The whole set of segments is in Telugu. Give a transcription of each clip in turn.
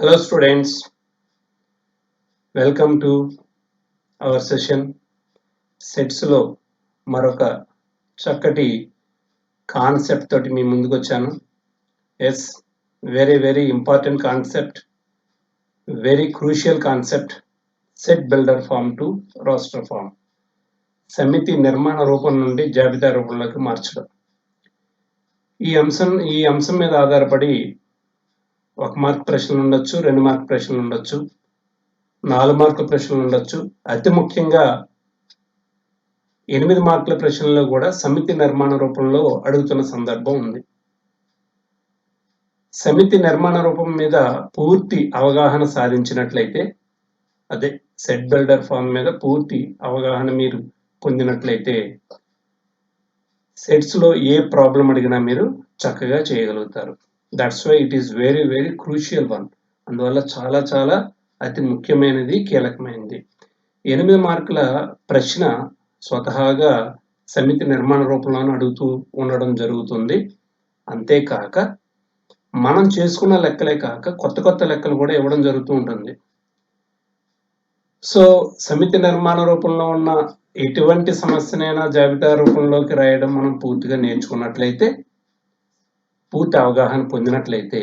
Hello students, welcome to our session. Sets లో మరొక చక్కటి కాన్సెప్ట్ తోటి మీ ముందుకు వచ్చాను. Yes, very important concept, very crucial concept. Set builder form to roster form. సమితి నిర్మాణ రూపం నుండి జాబితా రూపంలోకి మార్చడం. ఈ అంశం మీద ఆధారపడి 1 మార్క్ ప్రశ్నలు ఉండొచ్చు, 2 మార్క్ ప్రశ్నలు ఉండొచ్చు, 4 మార్కుల ప్రశ్నలు ఉండొచ్చు. అతి ముఖ్యంగా 8 మార్కుల ప్రశ్నల్లో కూడా సమితి నిర్మాణ రూపంలో అడుగుతున్న సందర్భం ఉంది. సమితి నిర్మాణ రూపం మీద పూర్తి అవగాహన సాధించినట్లయితే, అదే సెట్ బిల్డర్ ఫామ్ మీద పూర్తి అవగాహన మీరు పొందినట్లయితే, సెట్స్ లో ఏ ప్రాబ్లం అడిగినా మీరు చక్కగా చేయగలుగుతారు. That's why it is very crucial one. అందువల్ల చాలా అతి ముఖ్యమైనది, కీలకమైనది. 8 మార్కుల ప్రశ్న స్వతహాగా సమితి నిర్మాణ రూపంలోనే అడుగుతూ ఉండడం జరుగుతుంది. అంతేకాక మనం చేసుకున్న లెక్కలే కాక కొత్త లెక్కలు కూడా ఇవ్వడం జరుగుతూ ఉంటుంది. సో సమితి నిర్మాణ రూపంలో ఉన్న ఎటువంటి సమస్యనైనా జాబితా రూపంలోకి రాయడం మనం పూర్తిగా నేర్చుకున్నట్లయితే, పూర్తి అవగాహన పొందినట్లయితే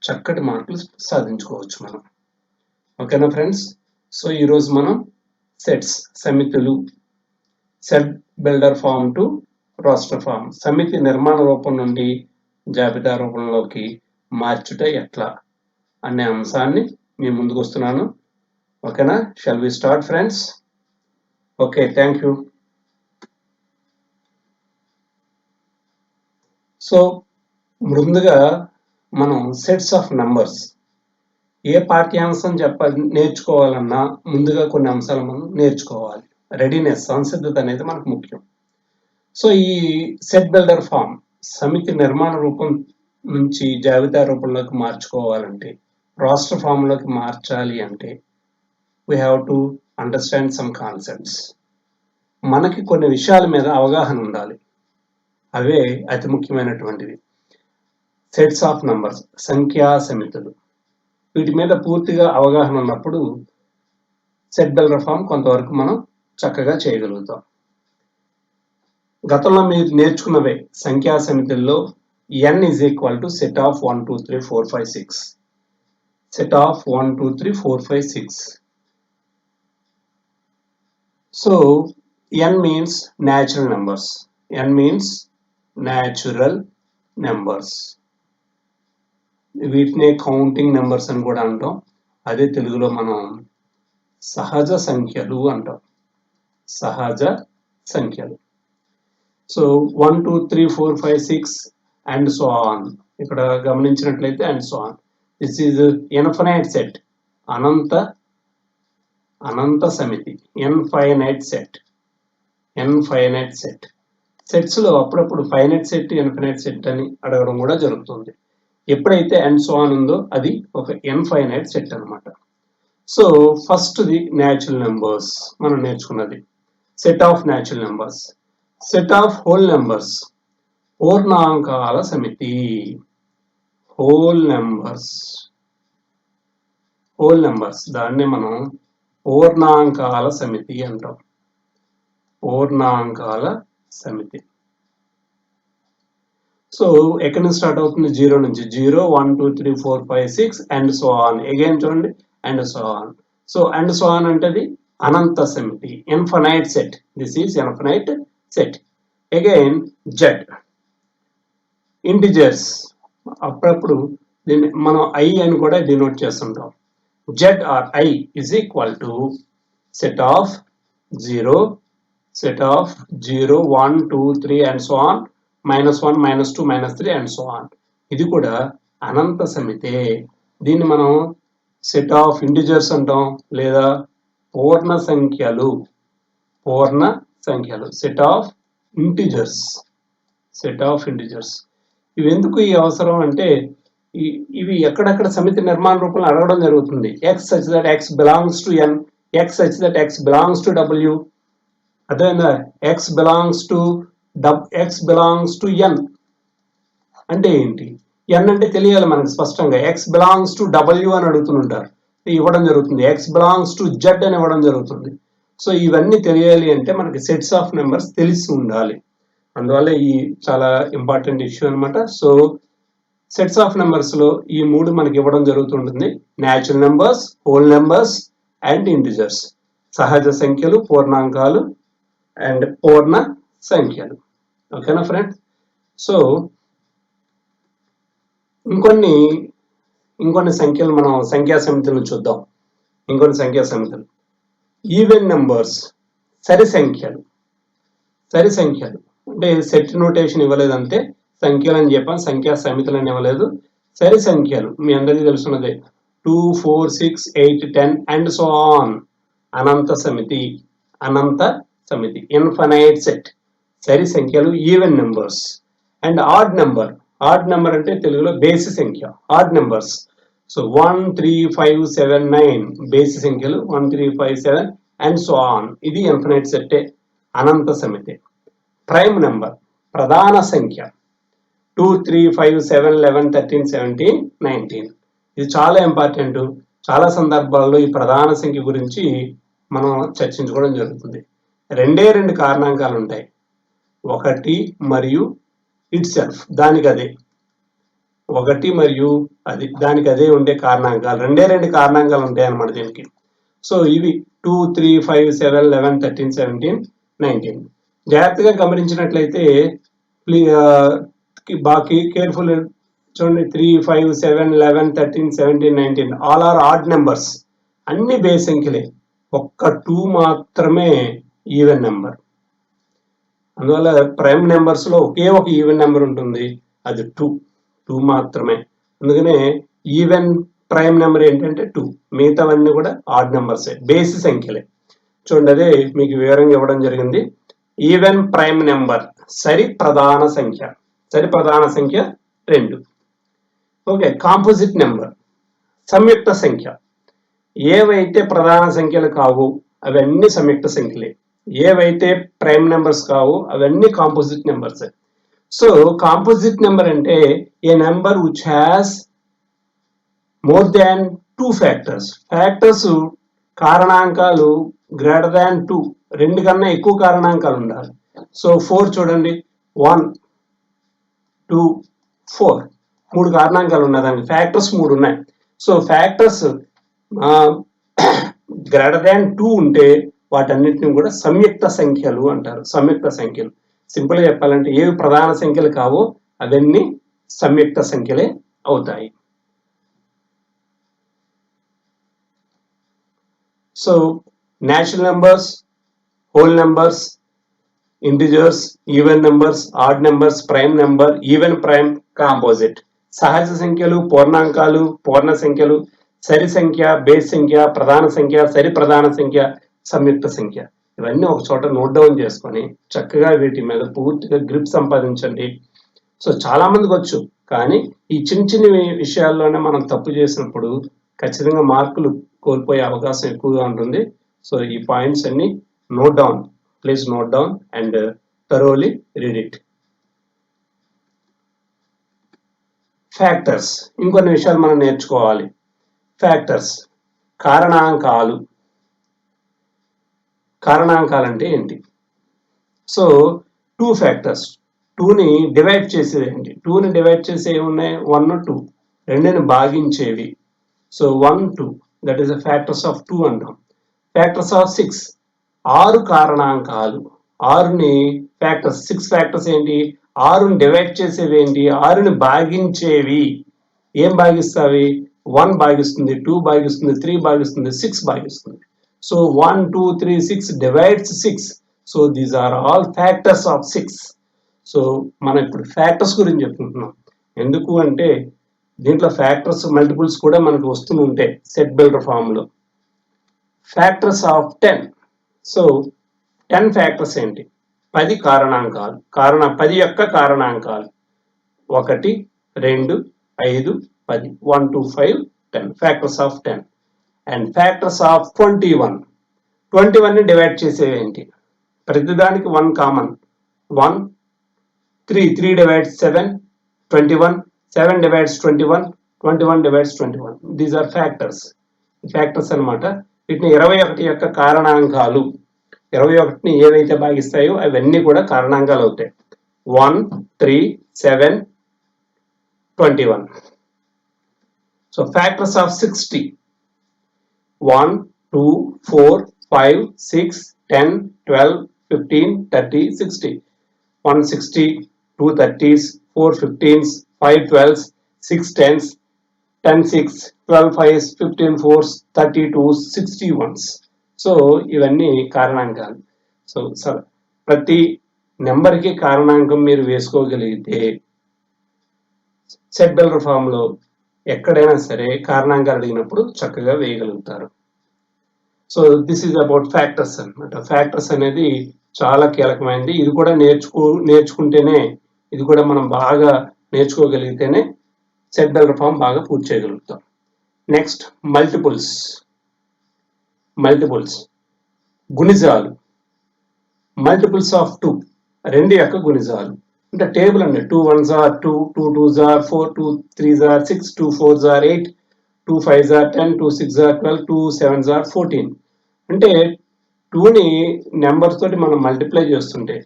చక్కటి మార్కులు సాధించుకోవచ్చు మనం. ఓకేనా ఫ్రెండ్స్? సో ఈరోజు మనం సెట్స్, సమితులు, set builder form to roster form, సమితి నిర్మాణ రూపం నుండి జాబితా రూపంలోకి మార్చుట ఎట్లా అనే అంశాన్ని మీ ముందుకు వస్తున్నాను. ఓకేనా? Shall we start friends? Okay, thank you. So ముందుగా మనం సెట్స్ ఆఫ్ నంబర్స్, ఏ పాఠ్యాంశం నేర్చుకోవాలన్నా ముందుగా కొన్ని అంశాలు మనం నేర్చుకోవాలి. రెడీనెస్, సంసిద్ధత అనేది మనకు ముఖ్యం. సో ఈ సెట్ బిల్డర్ ఫామ్, సమితి నిర్మాణ రూపం నుంచి జాబితా రూపంలోకి మార్చుకోవాలంటే, రోస్టర్ ఫామ్ లోకి మార్చాలి అంటే we have to understand some concepts. మనకి కొన్ని విషయాల మీద అవగాహన ఉండాలి. అవే అతి ముఖ్యమైనటువంటివి. సెట్స్ ఆఫ్ నంబర్స్, సంఖ్యా సమితులు, వీటి మీద పూర్తిగా అవగాహన ఉన్నప్పుడు సెట్ బిల్డర్ ఫామ్ కొంతవరకు మనం చక్కగా చేయగలుగుతాం. గతంలో మీరు నేర్చుకున్నవే సంఖ్యా సమితుల్లో n is equal to set of 1 2 3 4 5 6, set of 1 2 3 4 5 6. So n means natural numbers. N means natural numbers. వీటినే కౌంటింగ్ నెంబర్స్ అని కూడా అంటాం. అదే తెలుగులో మనం సహజ సంఖ్యలు అంటాం. సహజ సంఖ్యలు. So 1 2 3 4 5 6 and so on. ఇక్కడ గమనించినట్లయితే and so on. This is infinite set, అనంత సమితి, infinite set. Infinite set. Sets లో అప్పుడప్పుడు ఫైనైట్ సెట్, ఇన్ఫైనైట్ సెట్ అని అడగడం కూడా జరుగుతుంది. ఎప్పుడైతే అండ్ సో ఆన్ ఉందో అది ఒక ఇన్ఫైనైట్ సెట్ అన్నమాట. So first the natural numbers మనం నేర్చుకున్నది. Set of natural numbers, set of whole numbers, పూర్ణాంకాల సమితి. హోల్ నెంబర్స్ దాన్ని మనం పూర్ణాంకాల సమితి అంటాం. పూర్ణాంకాల సమితి. సో ఎక్కడి నుంచి స్టార్ట్ అవుతుంది? 0 నుంచి. 0 1 2 3 4 5 6 అండ్ సో ఆన్. అగైన్ చూడండి, and so on. So and so on అంటే అనంత సమితి, infinite set. This is infinite set. Again Z, integers. అప్పుడప్పుడు దీన్ని మనం ఐ అని కూడా డినోట్ చేస్తుంటాం. Z or I is equal to set of 0, set of 0, 1, 2, 3 and so on, -1, -2, -3 and so on. ఇది కూడా అనంత సమితే. దీన్ని మనం సెట్ ఆఫ్ ఇంటిజర్స్ అంటాం, లేదా పూర్ణ సంఖ్యలు. Set of integers. ఇవి ఎందుకు ఈ అవసరం అంటే, ఇవి ఎక్కడెక్కడ సమితి నిర్మాణ రూపంలో అడగడం జరుగుతుంది. X such that x belongs to N, x such that x belongs to W. అదేవిధంగా ఎక్స్ బిలాంగ్స్ టు ఎన్ అంటే ఏంటి? ఎన్ అంటే తెలియాలి మనకి స్పష్టంగా. ఎక్స్ బిలాంగ్స్ టు డబ్ల్యూ అని అడుగుతుంటారు, ఇవ్వడం జరుగుతుంది. ఎక్స్ బిలాంగ్స్ టు జెడ్ అని ఇవ్వడం జరుగుతుంది. సో ఇవన్నీ తెలియాలి అంటే మనకి సెట్స్ ఆఫ్ నెంబర్స్ తెలిసి ఉండాలి. అందువల్ల ఈ చాలా ఇంపార్టెంట్ ఇష్యూ అనమాట. సో సెట్స్ ఆఫ్ నెంబర్స్ లో ఈ మూడు మనకి ఇవ్వడం జరుగుతుంటుంది: natural numbers, whole numbers and integers. సహజ సంఖ్యలు, పూర్ణాంకాలు అండ్ పూర్ణ సంఖ్యలు. ఓకేనా ఫ్రెండ్స్? సో ఇంకొన్ని సంఖ్యలు మనం సంఖ్యా సమితులను చూద్దాం. ఇంకొన్ని సంఖ్యా సమితులు: ఈవెన్ నెంబర్స్, సరి సంఖ్యలు. సరి సంఖ్యలు అంటే సెట్ నోటేషన్ ఇవ్వలేదంటే సంఖ్యలు అని చెప్పాం, సంఖ్యా సమితులు అని ఇవ్వలేదు. సరి సంఖ్యలు మీ అందరికీ తెలుసున్నదే: 2, 4, 6, 8, 10 అండ్ సో ఆన్. అనంత సమితి, అనంత సమితి, ఇన్ఫైనైట్ సెట్. సరి సంఖ్యలు even numbers. And odd number. Odd number అంటే తెలుగులో బేసి సంఖ్య, ఆడ్ నెంబర్స్. సో 1, 3, 5, 7, 9 బేసి సంఖ్యలు, 1, 3, 5, 7 అండ్ సో ఆన్. ఇది ఇన్ఫైనైట్ సెట్టే, అనంత సమితి. ప్రైమ్ నెంబర్, ప్రధాన సంఖ్య. 2, 3, 5, 7, 11, 13, 17, 19. ఇది చాలా ఇంపార్టెంట్. చాలా సందర్భాల్లో ఈ ప్రధాన సంఖ్య గురించి మనం చర్చించుకోవడం జరుగుతుంది. రెండు కారణాంకాలు ఉంటాయి: ఒకటి మరియు ఇట్ సెల్ఫ్, దానికి అదే. ఒకటి మరియు అది, దానికి అదే ఉండే కారణాంకాలు. రెండు కారణాంకాలు ఉంటాయి అన్నమాట దీనికి. సో ఇవి 2, 3, 5, 7, 11, 13, 17, 19. జాగ్రత్తగా గమనించినట్లయితే బాకీ కేర్ఫుల్ చూడండి. 3, 5, 7, 11, 13, 17, 19 ఆల్ ఆర్ ఆడ్ నెంబర్స్. అన్ని బేస్ సంఖ్యలే. ఒక్క 2 మాత్రమే ఈవెన్ నెంబర్. అందువల్ల ప్రైమ్ నెంబర్స్ లో ఒకే ఒక ఈవెన్ నెంబర్ ఉంటుంది, అది 2 మాత్రమే. అందుకనే ఈవెన్ ప్రైమ్ నెంబర్ ఏంటంటే 2. మిగతావన్నీ కూడా ఆడ్ నెంబర్సే, బేసి సంఖ్యలే. చూడండి, అదే మీకు వివరంగా ఇవ్వడం జరిగింది. ఈవెన్ ప్రైమ్ నెంబర్, సరి ప్రధాన సంఖ్య. సరి ప్రధాన సంఖ్య 2. ఓకే. కాంపోజిట్ నెంబర్, సంయుక్త సంఖ్య. ఏవైతే ప్రధాన సంఖ్యలు కావు అవన్నీ సంయుక్త సంఖ్యలే. ఏవైతే ప్రైమ్ నెంబర్స్ కావు అవన్నీ composite numbers. So composite number అంటే a number which has more than 2 factors. Factors, కారణాంకాలు గ్రేటర్ దాన్ 2, 2 కన్నా ఎక్కువ కారణాంకాలు ఉండాలి. సో 4 చూడండి, 1, 2, 4 3 కారణాంకాలు ఉన్నాయి దానికి. ఫ్యాక్టర్స్ 3 ఉన్నాయి. సో ఫ్యాక్టర్స్ గ్రేటర్ దాన్ 2 ఉంటే వాటన్నిటిని కూడా సంయుక్త సంఖ్యలు అంటారు. సంయుక్త సంఖ్యలు. సింపుల్ గా చెప్పాలంటే ఏవి ప్రధాన సంఖ్యలు కావో అవన్నీ సంయుక్త సంఖ్యలే అవుతాయి. So natural numbers, whole numbers, integers, even numbers, odd numbers, prime number, even prime, composite. సహజ సంఖ్యలు, పూర్ణాంకాలు, పూర్ణ సంఖ్యలు, సరి సంఖ్య, బేస్ సంఖ్య, ప్రధాన సంఖ్య, సరి ప్రధాన సంఖ్య, సంయుక్త సంఖ్య. ఇవన్నీ ఒక చోట నోట్ డౌన్ చేసుకొని చక్కగా వీటి మీద పూర్తిగా గ్రిప్ సంపాదించండి. సో చాలా మందికి వచ్చు, కానీ ఈ చిన్న విషయాల్లోనే మనం తప్పు చేసినప్పుడు ఖచ్చితంగా మార్కులు కోల్పోయే అవకాశం ఎక్కువగా ఉంటుంది. సో ఈ పాయింట్స్ అన్ని note down, please note down and thoroughly read it. Factors, ఇంకొన్ని విషయాలు మనం నేర్చుకోవాలి. ఫ్యాక్టర్స్, కారణాంకాలు. కారణాంకాలు అంటే ఏంటి? So 2 factors. 2ని డివైడ్ చేసేది ఏంటి? 2ని డివైడ్ చేసే ఏమున్నాయి? 1, 2. 2ని భాగించేవి. So 1, 2 that is the factors of 2 అంటాం. ఫ్యాక్టర్స్ ఆఫ్ 6, 6 కారణాంకాలు. 6ని ఫ్యాక్టర్స్, 6 ఫ్యాక్టర్స్ ఏంటి? 6ని డివైడ్ చేసేవి ఏంటి? 6ని భాగించేవి. ఏం భాగిస్తావి? 1 భాగిస్తుంది, 2 భాగిస్తుంది, 3 భాగిస్తుంది, 6 భాగిస్తుంది. So 1, 2, 3, 6 divides 6. So these are all factors of 6. So మనం ఇప్పుడు ఫ్యాక్టర్స్ గురించి చెప్పుకుంటున్నాం. ఎందుకు అంటే దీంట్లో ఫ్యాక్టర్స్ మల్టిపుల్స్ కూడా మనకు వస్తూ ఉంటాయి సెట్ బిల్డర్ ఫామ్ లో. Factors of 10. సో 10 ఫ్యాక్టర్స్ ఏంటి? 10 కారణాంకాలు. 10 యొక్క కారణాంకాలు 1, 2, 5, 10. 1, 2, 5, 10 factors of 10. And factors of 21. 21ని డివైడ్ చేసేవి ఏంటి? ప్రతిదానికి 1 common. 1, 3 divides 7, 21, 7 divides 21, 21 divides 21. These are factors. Factors అన్నమాట. వీటిని 21 యొక్క కారణాంకాలు, 21ని ఏవైతే భాగిస్తాయో అవన్నీ కూడా కారణాంకాలు అవుతాయి. 1, 3, 7, 21. So factors of 60. 1, 2, 4, 5, 6, 10, 12, 15, 30, 60. 160, 2 30s, 4 15s, 5 12s, 6 10s, 10 6, 12 5s, 15 4s, 32s, 61s. So ఇవన్నీ కారణాంకాలు. సో ప్రతి నెంబర్కి కారణాంకం మీరు వేసుకోగలిగితే సెట్ బిల్డర్ ఫామ్లో ఎక్కడైనా సరే కారణాంకాలు అడిగినప్పుడు చక్కగా వేయగలుగుతారు. So this is about factors అన్నమాట. ఫ్యాక్టర్స్ అనేది చాలా కీలకమైనది. ఇది కూడా నేర్చుకుంటేనే, ఇది కూడా మనం బాగా నేర్చుకోగలిగితేనే సెట్ బిల్డర్ ఫామ్ బాగా పూర్తి చేయగలుగుతాం. Next multiples. గుణిజాలు. మల్టిపుల్స్ ఆఫ్ 2, 2 యొక్క గుణిజాలు. అంటే టేబుల్ అండి. 2 1s are 2, 2 2s are 4, 2 3s are 6, 2 4s are 8, 2 5s are 10, 2 6s are 12, 2 7s are 14. అంటే 2ని నెంబర్స్ తోటి మనం మల్టిప్లై చేస్తుంటే,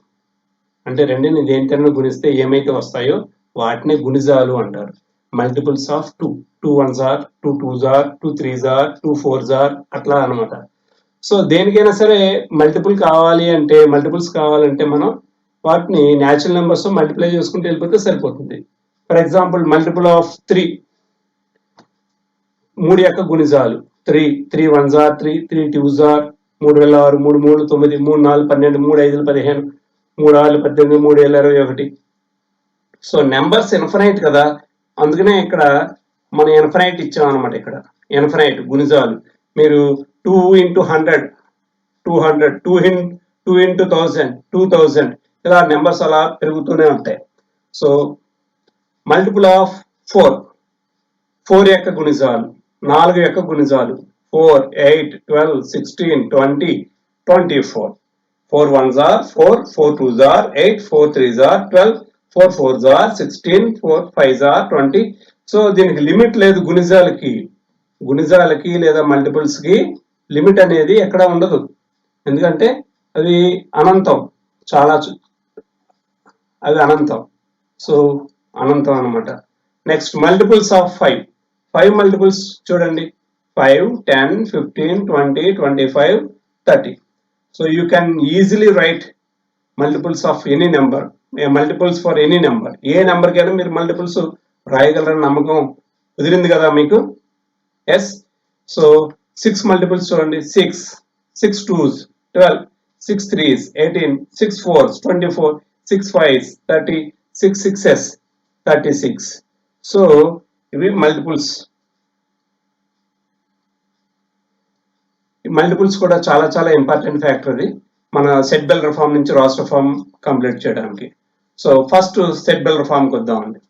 అంటే 2ని దేనితోనైనా గుణిస్తే ఏమైతే వస్తాయో వాటినే గుణిజాలు అంటారు. Multiples of 2, 2 1s are, 2 2s are, 2 3s are, 2 4s are, అట్లా అనమాట. సో దేనికైనా సరే మల్టిపుల్స్ కావాలంటే మనం వాటిని న్యాచురల్ నెంబర్స్ మల్టిప్లై చేసుకుంటూ వెళ్ళిపోతే సరిపోతుంది. ఫర్ ఎగ్జాంపుల్ మల్టిపుల్ ఆఫ్ 3, 3 యొక్క గుణిజాలు 3, 3 1s are 3, 3 2s are 3 6, 3 3 9, 3 4 12, 3 5 15, 3 6 18, 3 7 21. So numbers infinite కదా, అందుకనే ఇక్కడ మనం ఇన్ఫినైట్ ఇచ్చాం అనమాట. ఇక్కడ ఇన్ఫినైట్ గుణిజాలు. మీరు 2 into 100, 200, 2 into 1000, 2000, ఇలా నెంబర్స్ అలా పెరుగుతూనే ఉంటాయి. సో మల్టిపుల్ ఆఫ్ 4 యొక్క గుణిజాలు, 4 యొక్క గుణిజాలు 4, 8, 12, 16, 20, 24. 4 1s are 4, 4 2s are 8, 4 3s are 12, 4 4s are 16, 4 5s are 20. So దీనికి లిమిట్ లేదు. గుణిజాలకి లేదా మల్టిపుల్స్ కి లిమిట్ అనేది ఎక్కడ ఉండదు, ఎందుకంటే అది అనంతం. అది అనంతం. సో అనంతం అనమాట. నెక్స్ట్ మల్టిపుల్స్ ఆఫ్ 5 మల్టిపుల్స్ చూడండి. 5, 10, 15, 20, 25, 30. So you can easily write multiples of any number, multiples for any number. ఏ నెంబర్కైనా మీరు మల్టిపుల్స్ రాయగలరని నమ్మకం కుదిరింది కదా మీకు. ఎస్. సో 6 మల్టిపుల్స్ చూడండి. 6, 6 2s 12, 6 3s 18, 6 4s 24, 6 5s 30, 6 6s 36. So ఇవి మల్టిపుల్స్. మల్టిపుల్స్ కూడా చాలా ఇంపార్టెంట్ ఫ్యాక్టర్ అది మన సెట్ బిల్డర్ ఫామ్ నుంచి రాస్టర్ ఫామ్ కంప్లీట్ చేయడానికి. సో ఫస్ట్ సెట్ బిల్డర్ ఫామ్కి వద్దామండి.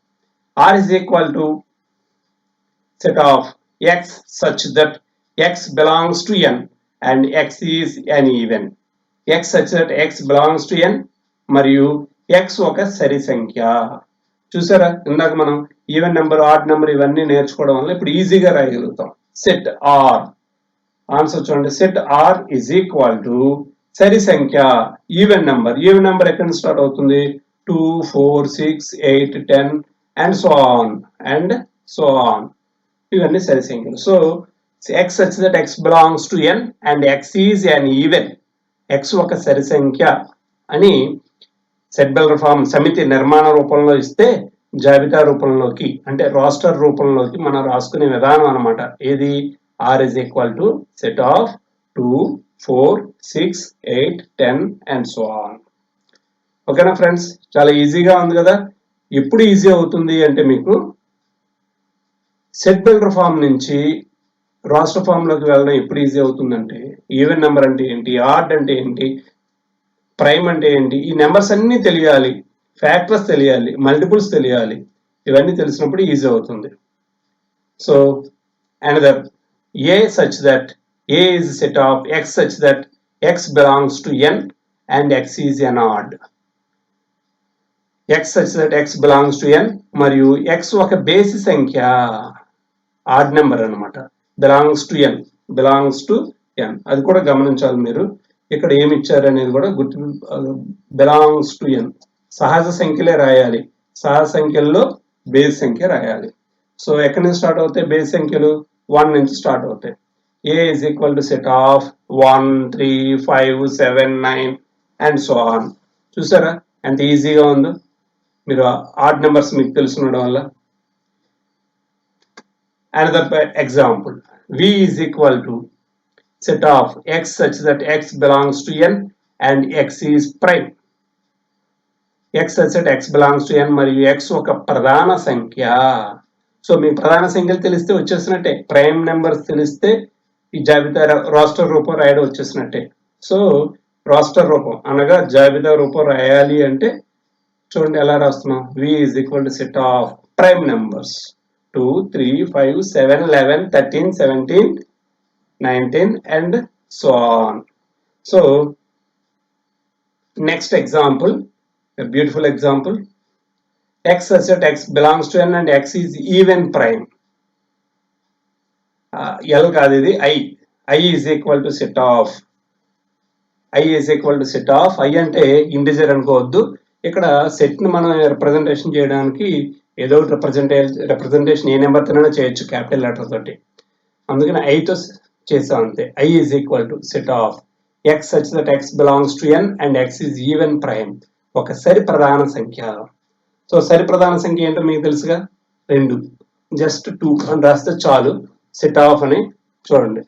R is equal to set of x such that x belongs to n and x is an even. X such that x belongs to n మరియు x ఒక సరి సంఖ్య. చూసారా, ఇందాక మనం ఈవెన్ నెంబర్, ఆడ్ నెంబర్ ఇవన్నీ నేర్చుకోవడం వల్ల ఇప్పుడు ఈజీగా రాయగలుగుతాం. సెట్ ఆర్, ఆన్సర్ చూడండి. Set R is equal to సరి సంఖ్య ఈవెన్ నెంబర్. ఈవెన్ నెంబర్ ఎక్కడ స్టార్ట్ అవుతుంది? 2, 4, 6, 8, 10 and so on. ఇవన్నీ సరి సంఖ్యలు. So x such that x belongs to n and x is an even. x ఒక సరి సంఖ్య అని సెట్ బిల్డర్ ఫామ్ సమితి నిర్మాణ రూపంలో ఇస్తే జాబితా రూపంలోకి, అంటే రాస్టర్ రూపంలోకి మనం రాసుకునే విధానం అనమాట. ఏది? R is equal to set of 2, 4, 6, 8, 10 and so on. ఓకేనా ఫ్రెండ్స్? చాలా ఈజీగా ఉంది కదా. ఎప్పుడు ఈజీ అవుతుంది అంటే మీకు సెట్ బిల్డర్ ఫామ్ నుంచి రాస్టర్ ఫామ్ లోకి వెళ్ళడం ఎప్పుడు ఈజీ అవుతుందంటే ఈవెన్ నెంబర్ అంటే ఏంటి, ఆడ్ అంటే ఏంటి, ప్రైమ్ అంటే ఏంటి, ఈ నెంబర్స్ అన్ని తెలియాలి, ఫ్యాక్టర్స్ తెలియాలి, మల్టిపుల్స్ తెలియాలి. ఇవన్నీ తెలిసినప్పుడు ఈజీ అవుతుంది. So another A such that A is a set of x such that x belongs to n and x is an odd. X such that x belongs to N మరియు ఎక్స్ ఒక బేసి సంఖ్య ఆడ్ నెంబర్ అనమాట. బిలాంగ్స్ టు ఎన్ అది కూడా గమనించాలి మీరు. ఇక్కడ ఏమి ఇచ్చారు అనేది కూడా బిలాంగ్స్ టు ఎన్ సహజ సంఖ్యలే రాయాలి. సహజ సంఖ్యల్లో బేసి సంఖ్య రాయాలి. సో ఎక్కడి నుంచి స్టార్ట్ అవుతాయి బేసి సంఖ్యలు? 1 నుంచి స్టార్ట్ అవుతాయి. A is equal to set of 1, 3, 5, 7, 9 and so on. చూసారా ఎంత ఈజీగా ఉందో? మీరు ఆడ్ నెంబర్స్ మీకు తెలుసుండడం వల్ల. Another example, V is equal to set of x such that x belongs to n and x is prime. X such that x belongs to n మరియు x ఒక ప్రధాన సంఖ్య. సో మీ ప్రధాన సంఖ్యలు తెలిస్తే వచ్చేసినట్టే. ప్రైమ్ నెంబర్స్ తెలిస్తే ఈ జాబితా రాస్టర్ రూపం రాయడం వచ్చేసినట్టే. సో రాస్టర్ రూపం అనగా జాబితా రూపం రాయాలి అంటే చూడండి ఎలా రాస్తున్నాం. V is equal to set of prime numbers 2, 3, 5, 7, 11, 13, 17, 19 and so on. So next example, a beautiful example. X such that x belongs to n and x is even prime. L కాదు ఇది I is equal to set of I అంటే ఇంటిజర్ అనుకోవద్దు. ఇక్కడ సెట్ ని మనం రిప్రజెంటేషన్ చేయడానికి ఏదో రిప్రజెంటేషన్ ఏ నెంబర్ తోనైనా చేయొచ్చు క్యాపిటల్ లెటర్ తోటి. అందుకని ఐతో చేసాం అంతే. I is equal to set of x such that x belongs to n and x is even prime. ఒక సరి ప్రధాన సంఖ్య. సో సరి ప్రధాన సంఖ్య ఏంటో మీకు తెలుసుగా, 2. జస్ట్ 2 అని రాస్తే చాలు. సెట్ ఆఫ్ అని చూడండి.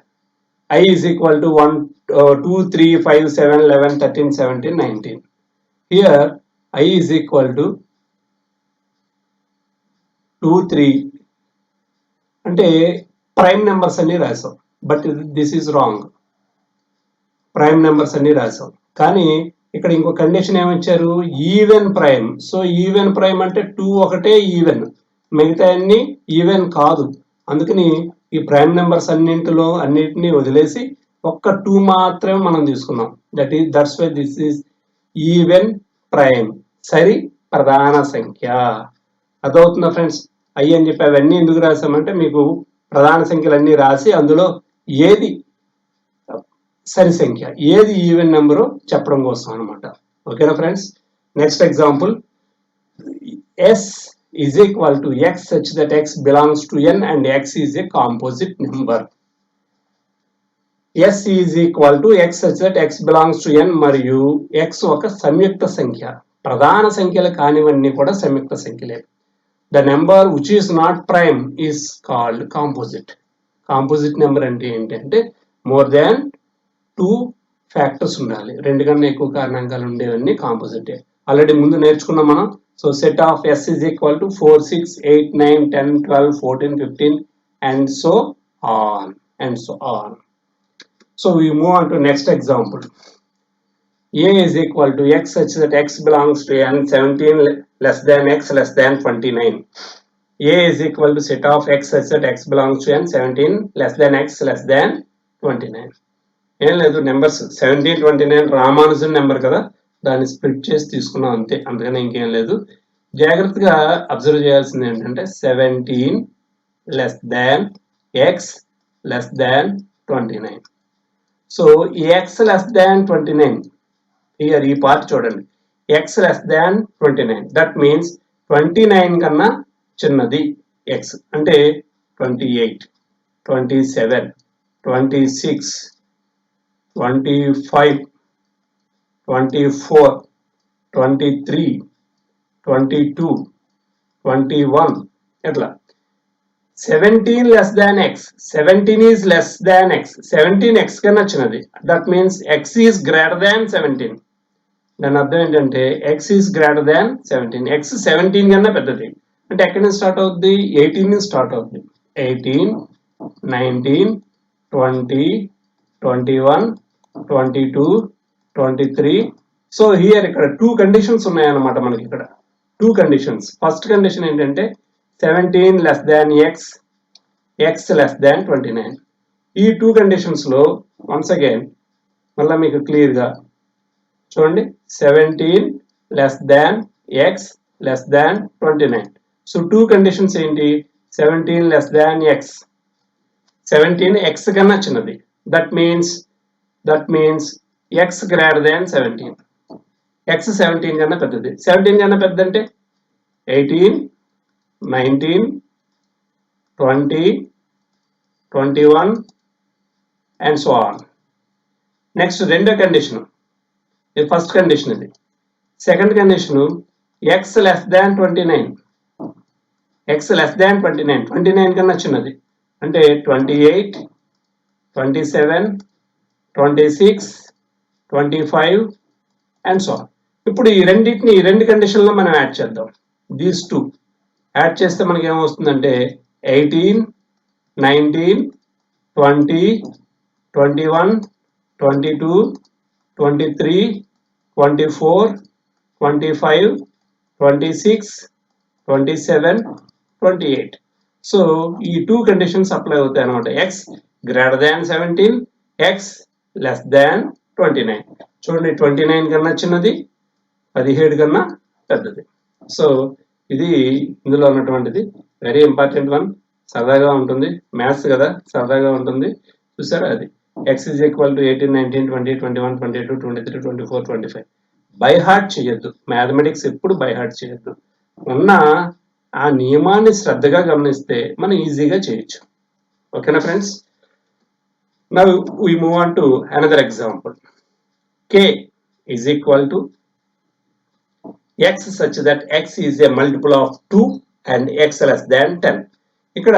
I is equal to 1, 2, 3, 5, 7, 11, 13, 17, 19. Here I is equal to 2, 3 అంటే ప్రైమ్ నెంబర్స్ అన్ని రాసాం. But this is wrong. Prime numbers అన్ని రాసాం కానీ ఇక్కడ ఇంకో కండిషన్ ఏమిచ్చారు, even prime. So even prime అంటే 2 ఒకటే ఈవెన్, మిగతా అన్ని ఈవెన్ కాదు. అందుకని ఈ ప్రైమ్ నెంబర్స్ అన్నిటిని వదిలేసి ఒక్క 2 మాత్రమే మనం తీసుకున్నాం. That's why this is even prime, సరి ప్రధాన సంఖ్య. అదవుతుందా ఫ్రెండ్స్? ఐ అని చెప్పి అవన్నీ ఎందుకు రాసామంటే మీకు ప్రధాన సంఖ్యలు అన్ని రాసి అందులో ఏది సరి సంఖ్య, ఏది ఈవెన్ నెంబరు చెప్పడం కోసం అనమాట. ఓకేనా friends? Next example, S is equal to x such that x belongs to n and x is a composite number. S is equal to x such that x belongs to n మరియు x ఒక సంయుక్త సంఖ్య. ప్రధాన సంఖ్యలు కానివన్నీ కూడా సంయుక్త సంఖ్యలే. The number which is not prime is called composite. Composite number అంటే ఏంటంటే more than 2 ఫ్యాక్టర్స్ ఉండాలి. 2 కన్నా ఎక్కువ కారణాంకాలు ఉండేవన్నీ కాంపోజిటే. ఆల్రెడీ ముందు నేర్చుకున్నాం మనం. So set of S is equal to 4, 6, 8, 9, 10, 12, 14, 15 and so on. So we move on to next example. A is equal to x such that x belongs to n, 17 less than x less than 29. A is equal to set of x such that x belongs to n, 17 less than x less than 29. ఏం లేదు, నెంబర్స్ 17, 29 రామానుజన్ నెంబర్ కదా, దాన్ని స్ప్లిట్ చేసి తీసుకున్నాం అంతే. అందుకని ఇంకేం లేదు. జాగ్రత్తగా అబ్జర్వ్ చేయాల్సింది ఏంటంటే 17 less than x less than 29. So ఈ x less than 29 హియర్ ఈ పార్ట్ చూడండి. x less than 29 that means 29 కన్నా చిన్నది x అంటే 28, 27, 26, 25, 24, 23, 22, 21 ఎట్లా. 17 less than x, 17 is less than x, 17 x కన్నా చిన్నది. That means x is greater than 17. దాని అర్థం ఏంటంటే x is greater than 17. x 17 కన్నా పెద్దది అంటే ఎక్కడి నుంచి స్టార్ట్ అవుద్ది, 18 నుంచి స్టార్ట్ అవుద్ది. 18, 19, 20, 21, 22, 23. సో హియర్ ఇక్కడ 2 కండిషన్స్ ఉన్నాయన్నమాట మనకి. ఇక్కడ 2 కండిషన్స్. ఫస్ట్ కండిషన్ ఏంటంటే 17 less than x, x less than 29. ఈ 2 కండిషన్స్ లో వన్స్ అగైన్ మళ్ళీ మీకు క్లియర్ గా చూడండి. 17 less than x less than 29. So two conditions ఏంటి 17 less than x. 17 x కన్నా చిన్నది. That means x greater than 17. x 17 కన్నా పెద్దది. 17 కన్నా పెద్ద అంటే 18, 19, 20, 21 and so on. నెక్స్ట్ రెండో కండిషన్, ఇది ఫస్ట్ కండిషన్. ఇది second condition x less than 29. x less than 29, 29 కన్నా చిన్నది అంటే 28, 27, 26, 25 అండ్ సో ఆన్. ఇప్పుడు ఈ రెండు కండిషన్లో మనం యాడ్ చేద్దాం. దీస్ టూ యాడ్ చేస్తే మనకి ఏమొస్తుందంటే 18, 19, 20, 21, 22, 23, 24, 25, 26, 27, 28. సో ఈ టూ కండిషన్స్ అప్లై అవుతాయి అనమాట. x greater than 17, x less than 29. చూడండి 29 కన్నా చిన్నది, 17 కన్నా పెద్దది. సో ఇది ఇందులో ఉన్నటువంటిది వెరీ ఇంపార్టెంట్ వన్. సరదాగా ఉంటుంది, మ్యాథ్స్ కదా, సరదాగా ఉంటుంది. చూసారా, అది x is equal to 18, 19, 20, 21, 22, 23, 24, 25. By heart చేయొద్దు, మ్యాథమెటిక్స్ ఎప్పుడు బై హార్ట్ చేయొద్దు. ఉన్న ఆ నియమాన్ని శ్రద్ధగా గమనిస్తే మనం ఈజీగా చేయొచ్చు. ఓకేనా friends? Now we move on to another example. k is equal to x such that x is a multiple of 2 and x less than 10. ఇక్కడ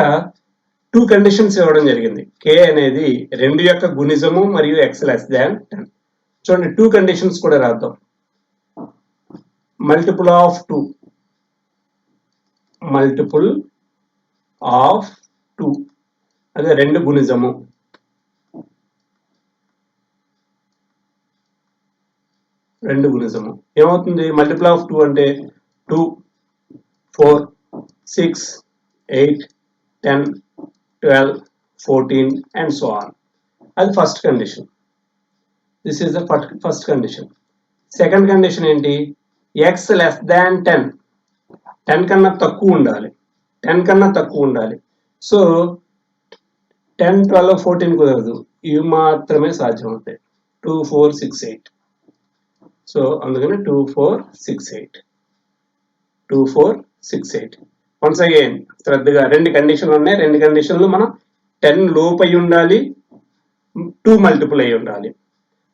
టూ కండిషన్స్ ఇవ్వడం జరిగింది. k అనేది 2 యొక్క గుణిజము మరియు x less than 10. చూడండి టూ కండిషన్స్ కూడా రాద్దాం. మల్టిపుల్ ఆఫ్ 2, మల్టిపుల్ ఆఫ్ 2 అదే 2 గుణిజము, ఏమవుతుంది? మల్టిపుల్ ఆఫ్ 2 అంటే 2, 4, 6, 8, 10, 12, 14 అండ్ సో ఆన్. అది first condition. This is the first condition. Second condition ఏంటి? x less than 10. 10 కన్నా తక్కువ ఉండాలి. 10 కన్నా తక్కువ ఉండాలి. సో 10, 12, 14 కుదరదు, ఇవి మాత్రమే సాధ్యం అవుతాయి. 2, 4, 6, 8. సో అందుకని 2, 4, 6, 8. 2, 4, 6, 8. వన్స్ అగైన్ శ్రద్ధగా, రెండు కండిషన్లు ఉన్నాయి. రెండు కండిషన్లు మనం 10 లోపు అయి ఉండాలి, 2 మల్టిపుల్ అయి ఉండాలి,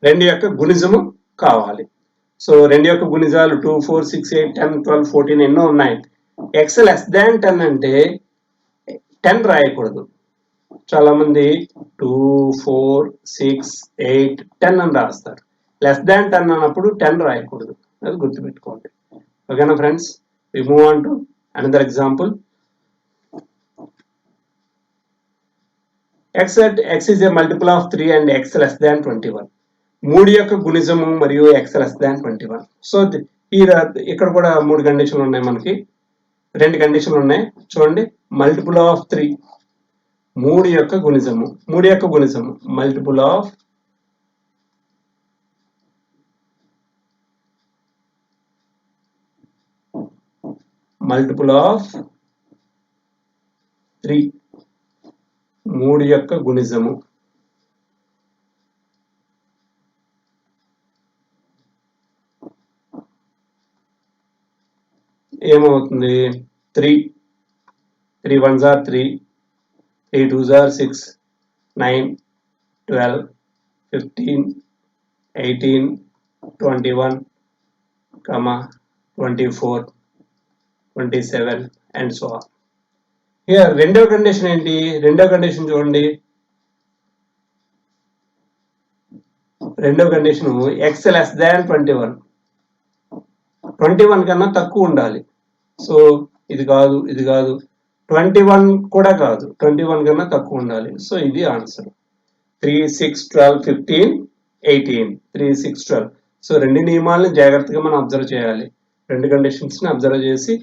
2 యొక్క గుణిజము కావాలి. సో 2 యొక్క గుణిజాలు 2, 4, 6, 8, 10, 12, 14 ఎన్నో ఉన్నాయి. x లెస్ దాన్ 10 అంటే 10 రాయకూడదు. చాలా మంది 2, 4, 6, 8, 10 అని రాస్తారు. లెస్ దాన్ 10 అన్నప్పుడు 10 రాయకూడదు, అది గుర్తుపెట్టుకోండి. ఓకేనా friends? We move on to another example. x is a multiple of 3 and x less than 21. 3 యొక్క గుణిజము మరియు x less than 21. సో ఇక్కడ కూడా 3 కండిషన్లు ఉన్నాయి మనకి. 2 కండిషన్లు ఉన్నాయి. చూడండి, మల్టిపుల్ ఆఫ్ 3, 3 యొక్క గుణిజము, మల్టిపుల్ ఆఫ్ 3, 3 యొక్క గుణిజము, ఏమవుతుంది? 3 1s are 3, 3 2s are 6, 9, 12, 15, 18, 21, 24, 27 and so on. Here రెండో కండిషన్ ఏంటి? రెండో కండిషన్ చూడండి. రెండో కండిషన్ x లెస్ దాన్ 21. 21 కన్నా తక్కువ ఉండాలి. సో ఇది కాదు, 21 కూడా కాదు, 21 కన్నా తక్కువ ఉండాలి. సో ఇది ఆన్సర్. 3, 6, 12, 15, 18. 3, 6, 12. సో రెండు నియమాలను జాగ్రత్తగా మనం అబ్జర్వ్ చేయాలి. రెండు కండిషన్స్ ని అబ్జర్వ్ చేసి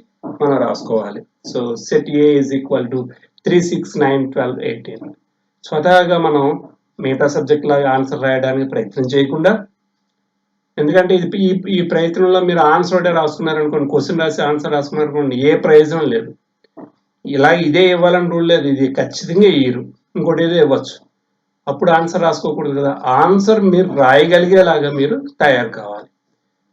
మనం రాసుకోవాలి. So set A is equal to 3, 6, 9, 12, 18. స్వతహాగా మనం మిగతా సబ్జెక్ట్ లాగా ఆన్సర్ రాయడానికి ప్రయత్నం చేయకుండా ఎందుకంటే ఇది ఈ ప్రయత్నంలో మీరు ఆన్సర్ ఒకటే రాసుకున్నారనుకోండి, క్వశ్చన్ రాసి ఆన్సర్ రాసుకున్నారనుకోండి, ఏ ప్రయోజనం లేదు. ఇలా ఇదే ఇవ్వాలని రూల్ లేదు, ఇది ఖచ్చితంగా ఇయ్యరు, ఇంకోటి ఏదో ఇవ్వచ్చు. అప్పుడు ఆన్సర్ రాసుకోకూడదు కదా. ఆన్సర్ మీరు రాయగలిగేలాగా మీరు తయారు కావాలి.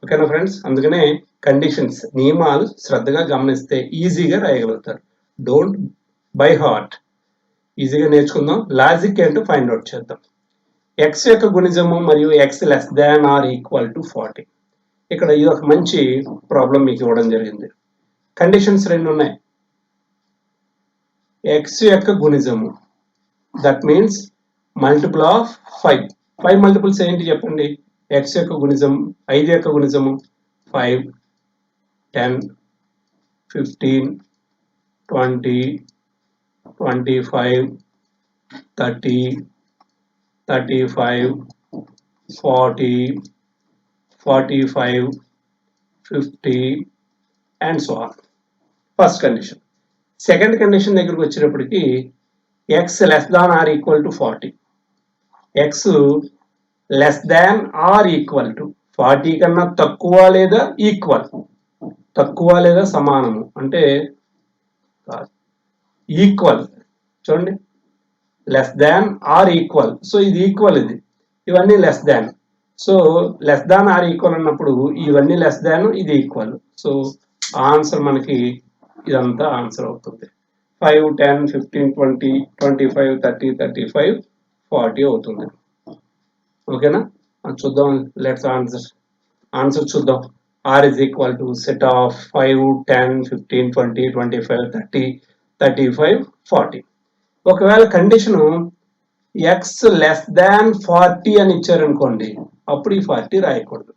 ఓకేనా ఫ్రెండ్స్? అందుకనే కండిషన్స్, నియమాలు శ్రద్ధగా గమనిస్తే ఈజీగా రాయగలుగుతారు. Don't by heart. ఈజీగా నేర్చుకుందాం. లాజిక్ ఏంటో ఫైండ్ అవుట్ చేద్దాం. ఎక్స్ యొక్క గుణిజము మరియు X less than or equal to 40. ఇక్కడ ఇది ఒక మంచి ప్రాబ్లం మీకు ఇవ్వడం జరిగింది. కండిషన్స్ రెండు ఉన్నాయి. ఎక్స్ యొక్క గుణిజము, that means multiple of 5. 5 multiples ఏంటి చెప్పండి? ఎక్స్ యొక్క గుణిజం, 5 యొక్క గుణిజము 5, 10, 15, 20, 25, 30, 35, 40, 45, 50 and so on. First condition. Second condition దగ్గరకు వచ్చేటప్పటికి X less than or equal to 40. X less than or equal to 40 కన్నా తక్కువ లేదా ఈక్వల్, తక్కువ లేదా సమానము అంటే ఈక్వల్. చూడండి, less than or equal. So ఇది ఈక్వల్, ఇది ఇవన్నీ less than. So less than or equal అన్నప్పుడు ఇవన్నీ లెస్ దాన్, ఇది ఈక్వల్. సో ఆన్సర్ మనకి ఇదంతా ఆన్సర్ అవుతుంది. 5, 10, 15, 20, 25, 30, 35, 40 అవుతుంది. ఓకేనా? చూద్దాం. లెట్స్ ఆన్సర్ చూద్దాం. R is equal to set of 5, 10, 15, 20, 25, 30, 35, 40. ఒకవేళ కండిషను ఎక్స్ లెస్ దాన్ 40 అని ఇచ్చారనుకోండి, అప్పుడు ఈ 40 రాయకూడదు.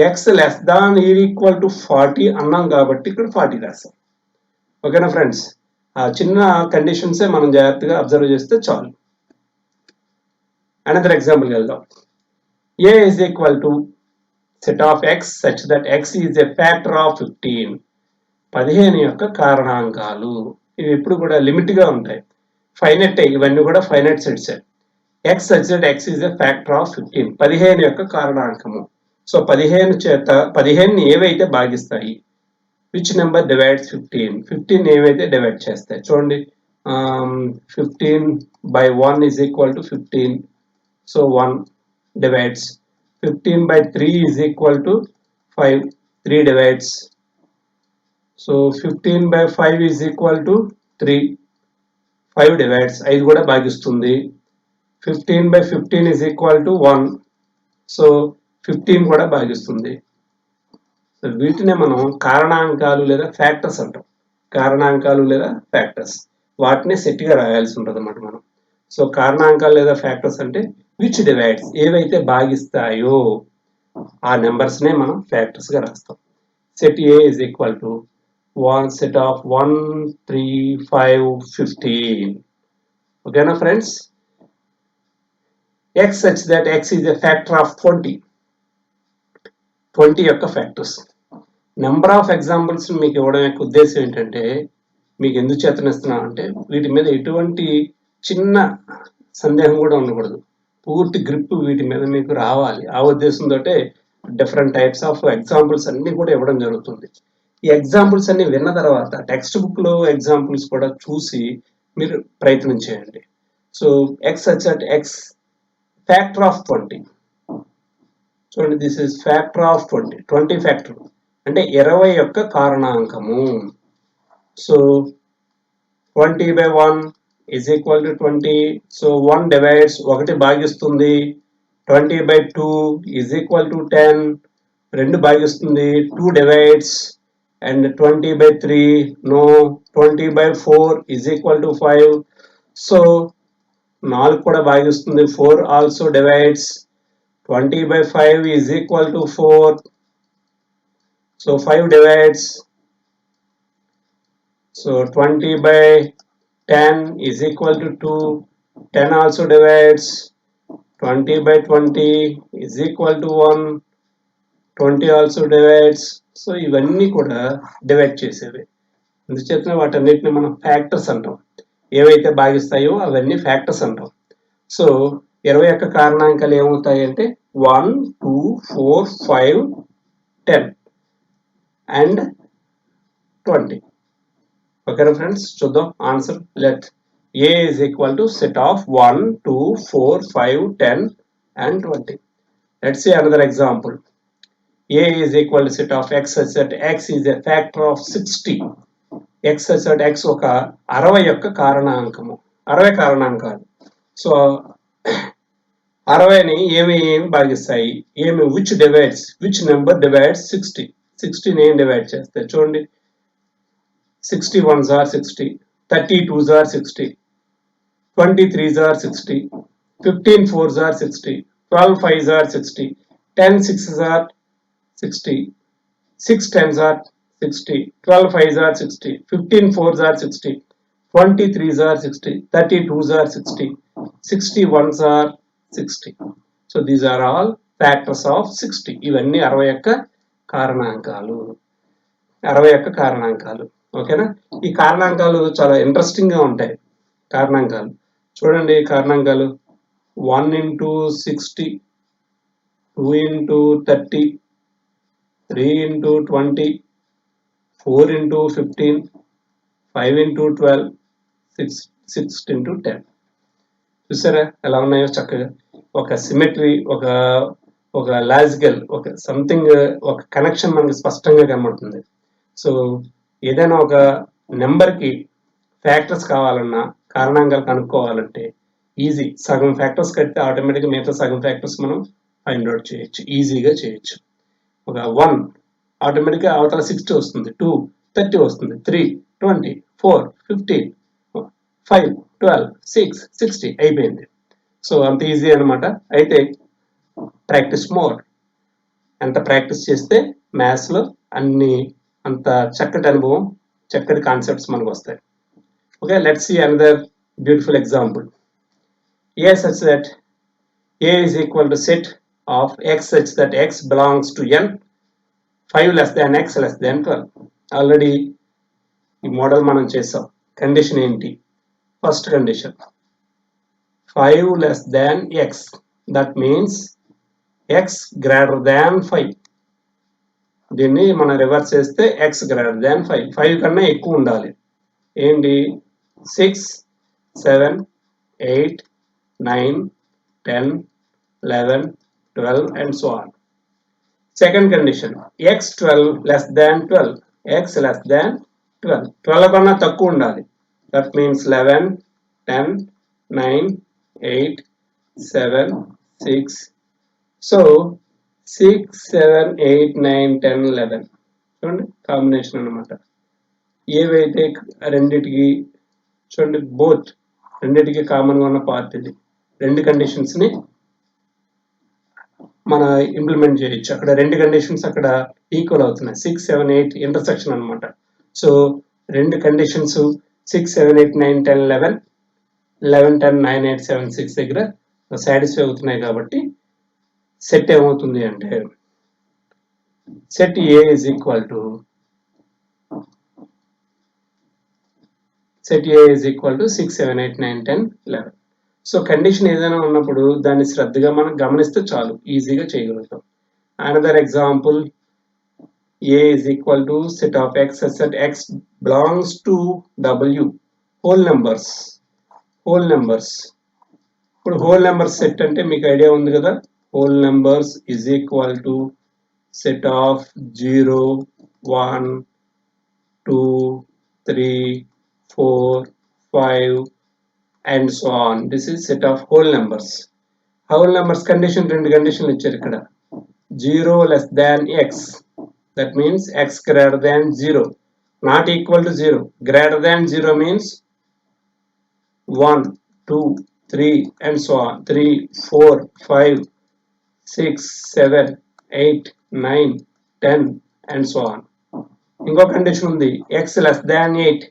X less than equal to 40 అన్నాం కాబట్టి ఇక్కడ 40 రాస్తాం. ఓకేనా ఫ్రెండ్స్? ఆ చిన్న కండిషన్సే మనం జాగ్రత్తగా అబ్జర్వ్ చేస్తే చాలు. అనదర్ ఎగ్జాంపుల్ వెళ్దాం. A is equal to set of x such that x is a factor of 15. 15 యొక్క కారణాంకాలు. ఇవి ఎప్పుడు కూడా లిమిట్ గా ఉంటాయి. ఫైనైట్, ఇవన్నీ కూడా finite sets. X such that x is a factor of 15. 15 యొక్క కారణాంకము. సో 15 చేత 15 ఏవైతే భాగిస్తాయి, విచ్ నెంబర్ డివైడ్స్ 15? 15 ఏవైతే డివైడ్ చేస్తాయి? చూడండి, 15 by 1 is equal to 15. So 1 divides. 15 by 3 is equal to 5. 3 divides. So 15 by 5 is equal to 3. 5 divides. 5 కూడా భాగిస్తుంది. 15 by 15 is equal to 1. So 15 కూడా భాగిస్తుంది. సో వీటినే మనం కారణాంకాలు లేదా ఫ్యాక్టర్స్ అంటాం. కారణాంకాలు లేదా ఫ్యాక్టర్స్, వాటిని సెట్గా రాయాల్సి ఉంటుంది అన్నమాట మనం. సో కారణాంకాలు లేదా ఫ్యాక్టర్స్ అంటే విచ్ డివైడ్స్, ఏవైతే భాగిస్తాయో ఆ నెంబర్స్ నే మనం ఫ్యాక్టర్స్ గా రాస్తాం. Set A is equal to 1 set of 1, 3, 5, 15. ఓకేనా friends? X such that x is a factor of 20. 20 యొక్క ఫ్యాక్టర్స్. నెంబర్ ఆఫ్ ఎగ్జాంపుల్స్ మీకు ఇవ్వడం యొక్క ఉద్దేశం ఏంటంటే, మీకు ఎందుకు చేతనిస్తున్నా అంటే వీటి మీద ఎటువంటి చిన్న సందేహం కూడా ఉండకూడదు. పూర్తి గ్రిప్ వీటి మీద మీకు రావాలి. ఆ ఉద్దేశంతో డిఫరెంట్ టైప్స్ ఆఫ్ ఎగ్జాంపుల్స్ అన్ని కూడా ఇవ్వడం జరుగుతుంది. ఈ ఎగ్జాంపుల్స్ అన్ని విన్న తర్వాత టెక్స్ట్ బుక్ లో ఎగ్జాంపుల్స్ కూడా చూసి మీరు ప్రయత్నం చేయండి. So x such that x factor of 20. చూడండి, this is factor of 20. 20 factor అంటే 20 యొక్క కారణాంకము. So 20 by 1 is equal to 20. So 1 divides, 1 భాగిస్తుంది. 20 by 2 is equal to 10. 2 భాగిస్తుంది. 2 divides. And 20 by 3 no. 20 by 4 is equal to 5. So 4 కూడా భాగిస్తుంది. 4 also divides. 20 by 5 is equal to 4. So 5 divides. So 20 by 10 is equal to 2. 10 also divides. 20 by 20 is equal to 1. 20 also divides. So ఇవన్నీ కూడా డివైడ్ చేసేవి. అందుచేత వాటన్నిటిని మనం ఫ్యాక్టర్స్ అంటాం. ఏవైతే భాగిస్తాయో అవన్నీ ఫ్యాక్టర్స్ అంటాం. సో 20 యొక్క కారణాంకాలు ఏమవుతాయి అంటే 1, 2, 4, 5, 10 and 20. Okay friends, చూద్దాం answer. let A is equal to set of 1, 2, 4, 5, 10 and 20. Let's see another example. A is equal to set of x such that x is a factor of 60. x such that x ఒక 60 యొక్క కారణాంకము. 60 కారణాంకాలు. సో 60ని ఏమి భాగిస్తాయి? ఏమి which number divides 60? 60ని ఏం డివైడ్ చేస్తాయి? చూడండి, 60 ones are 60, 30 twos are 60, 20 threes are 60, 15 fours are 60, 12 fives are 60, 10 sixes are 60, 6 tens are 60, 12 fives are 60, 15 fours are 60, 20 threes are 60, 30 twos are 60, 60 ones are 60. So these are all factors of 60. ఇవన్నీ 60 యొక్క కారణాంకాలు. 60 యొక్క కారణాంకాలు. ఓకేనా? ఈ కారణాంకాలు చాలా ఇంట్రెస్టింగ్ గా ఉంటాయి. కారణాంకాలు చూడండి. కారణాంకాలు 1 into 60, 2 into 30, 3 into 20, 4 into 15, 5 into 12, 6 into 10. చూసారా ఎలా ఉన్నాయో చక్కగా. ఒక సిమెట్రీ, ఒక లాజికల్, ఒక సంథింగ్, ఒక కనెక్షన్ మనకు స్పష్టంగా కనబడుతుంది. సో ఏదైనా ఒక నెంబర్కి ఫ్యాక్టర్స్ కావాలన్నా, కారణాంకాలు కనుక్కోవాలంటే ఈజీ. సగం ఫ్యాక్టర్స్ కడితే ఆటోమేటిక్గా మిగతా సగం ఫ్యాక్టర్స్ మనం ఫైండ్ అవుట్ చేయొచ్చు, ఈజీగా చేయొచ్చు. ఒక 1 ఆటోమేటిక్గా అవతల 60 వస్తుంది, 2 30 వస్తుంది, 3 20, 4 15, 5 12, 6 60 అయిపోయింది. సో అంత ఈజీ అనమాట. అయితే ప్రాక్టీస్ మోర్. ఎంత ప్రాక్టీస్ చేస్తే మ్యాథ్స్లో అన్ని అంత చక్కటి అనుభవం, చక్కటి కాన్సెప్ట్స్ మనకు వస్తాయి. Okay, let's see another beautiful example. A such that A is equal to set of x such that x belongs to n, 5 less than x less than 12. Already ఈ మోడల్ మనం చేసాం. కండిషన్ ఏంటి? First condition 5 less than x, that means x greater than 5. దీన్ని మనం రివర్స్ చేస్తే x greater than 5, 5 కన్నా ఎక్కువ ఉండాలి. ఏంటి? 6 7 8 9 10 11 12 and so on. Second condition, x 12 less than 12, x less than 12, 12 కన్నా తక్కువ ఉండాలి. that means 11 10 9 8 7 6. సో 6 7 8 9 10 11 చూడండి కాంబినేషన్ అన్నమాట. ఏవైతే రెండిటికి చూడండి, బోత్ రెండిటికి కామన్గా ఉన్న పార్ట్ ఇది. రెండు కండిషన్స్ని మన ఇంప్లిమెంట్ చేయొచ్చు. అక్కడ రెండు కండిషన్స్ అక్కడ ఈక్వల్ అవుతున్నాయి. 6 7 8 ఇంటర్సెక్షన్ అనమాట. సో రెండు కండిషన్స్ 6 7 8 9 10 11 11 10 9 8 7 6 దగ్గర సాటిస్ఫై అవుతున్నాయి. కాబట్టి సెట్ ఏమవుతుంది అంటే set A is equal to set A is equal to 6 7 8 9 10 11. So condition ఏదైనా ఉన్నప్పుడు దాన్ని శ్రద్ధగా మనం గమనిస్తే చాలు, ఈజీగా చేయగలుగుతాం. Another example, A is equal to set of x such that x belongs to W, whole numbers. ఇప్పుడు హోల్ నెంబర్స్ సెట్ అంటే మీకు ఐడియా ఉంది కదా. Whole numbers is equal to set of 0 1 2 3 4 5 and so on. This is set of whole numbers. Whole numbers condition రెండు కండిషన్లు ఇచ్చారు ఇక్కడ. 0 less than x, that means x greater than 0, not equal to 0. Greater than 0 means 1 2 3 and so on, 3 4 5 6 7 8 9 10 and so on. ఇంకో కండిషన్ ఉంది, x less than 8,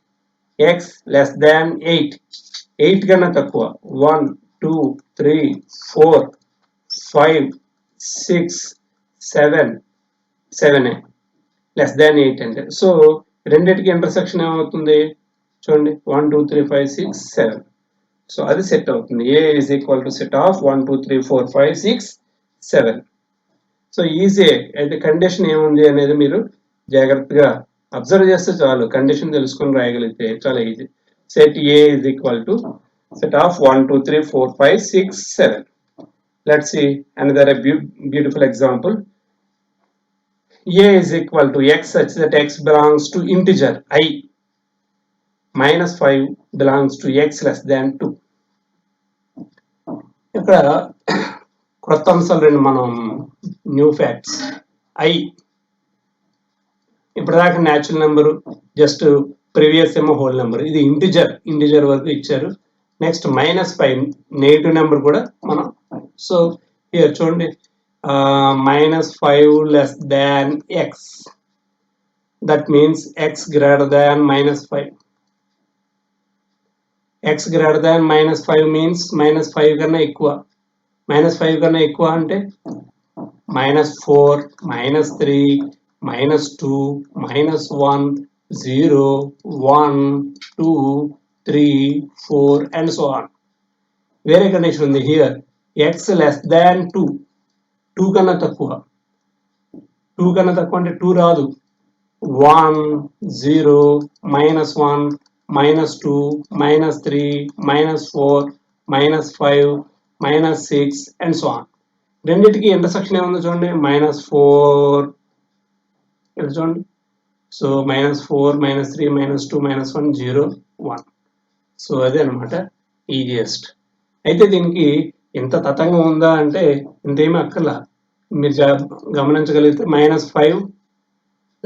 x less than 8, 8 కన్నా తక్కువ, 1 2 3 4 5 6 7 7 less than 8 అంటే. సో రెండింటికి ఇంటర్సెక్షన్ ఏమవుతుంది చూడండి, 1 2 3 5 6 7. సో అది సెట్ అవుతుంది. A is equal to set of 1 2 3 4 5 6 7. So easy. అయితే కండిషన్ ఏముంది అనేది మీరు జాగ్రత్తగా అబ్జర్వ్ చేస్తే చాలు, కండిషన్ తెలుసుకొని రాయగలిగితే చాలా easy. Set A is equal to set of 1 2 3 4 5 6 7. Let's see another beautiful example. A is equal to x such that x belongs to integer I, minus 5 belongs to x less than 2. ఇక్కడ కొత్త అంశాలు రెండు, మనం న్యూ ఫ్యాక్ట్స్. I ఇప్పటిదాకా న్యాచురల్ నెంబరు, జస్ట్ ప్రీవియస్ ఏమో హోల్ నెంబర్, ఇది ఇంటిజర్ వరకు ఇచ్చారు. నెక్స్ట్ -5 నెగిటివ్ నెంబర్ కూడా మనం. సో హియర్ చూడండి, -5 less than x, that means x greater than -5. x greater than -5 means -5 కన్నా ఎక్కువ. -5 కన్నా ఎక్కువ అంటే -4, -3, -2, -1, 0, 1, 2, 3, 4 and so on. వేరే కండిషన్ ఉంది హియర్, x less than 2, 2 కన్నా తక్కువ. 2 కన్నా తక్కువ అంటే 2 రాదు. 1, 0, -1, -2, -3, -4, -5, -6 and so on. రెండింటికి ఇంటర్సెక్షన్ ఏముందో చూడండి, -4 ఇక్కడ చూడండి. సో -4, -3, -2, -1, 0, 1. సో అదే అనమాట ఈజియెస్ట్. అయితే దీనికి ఇంత తతంగం ఉందా అంటే ఇంతేమీ అక్కర్లా. మీరు గమనించగలిగితే -5